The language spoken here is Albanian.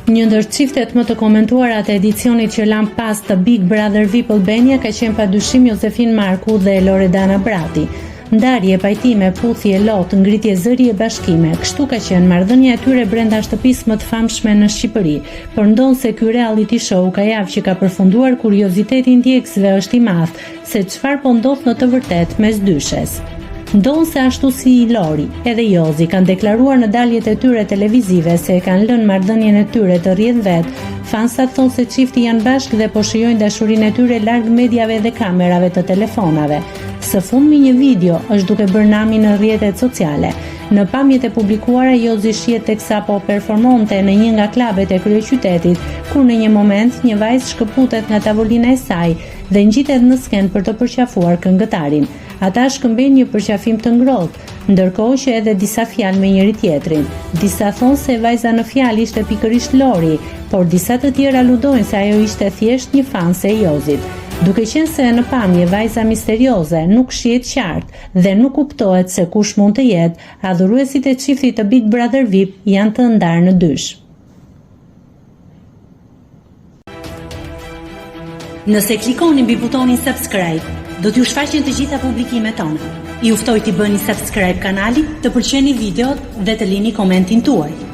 Një ndër çiftet më të komentuara të edicionit që lan pas të Big Brother VIP Albania ka qenë padyshim Josefin Marku dhe Loredana Brati. Ndarje, pajtime, puthje, lot, ngritje zëri e bashkime. Kështu ka qenë marrëdhënia e tyre brenda shtëpisë më të famshme në Shqipëri. Por ndonë se ky reality show ka javë që ka përfunduar, kurioziteti i ndjekësve është i madh se çfarë po ndodh në të vërtetë mes dyshes. Ndonë se ashtu si Lori edhe Jozi kanë deklaruar në daljet e tyre televizive se e kanë lënë marrëdhënien e tyre të rrjedh vet, fansat thonë se çifti janë bashkë dhe po shijojnë dashurinë e tyre larg medjave dhe kamerave të telefonave. Së fundmi një video është duke bërë nami në rrjetet sociale. Në pamjet e publikuara, Jozi shihet teksa po performonte në një nga klubet e kryeqytetit, kur në një moment një vajzë shkëputet nga tavolina e saj dhe ngjitet në sken për të përqafuar këngëtarin. Ata shkëmbejnë një përqafim të ngrohtë, ndërkohë që edhe disa fjalë me njëri tjetrin. Disa thonë se vajza në fjalë ishte pikërisht Lori, por disa të tjerë aludojnë se ajo ishte thjesht një fanse e Jozit. Duke qenë se në pamje vajza misterioze nuk shihet qartë dhe nuk kuptohet se kush mund të jetë, adhuruesit e çiftit të Big Brother VIP janë të ndarë në dysh. Nëse klikoni mbi butonin subscribe, do t'ju shfaqen të gjitha publikimet tona. Ju ftoj t'i bëni subscribe kanalit, të pëlqeni videot dhe të lini komentin tuaj.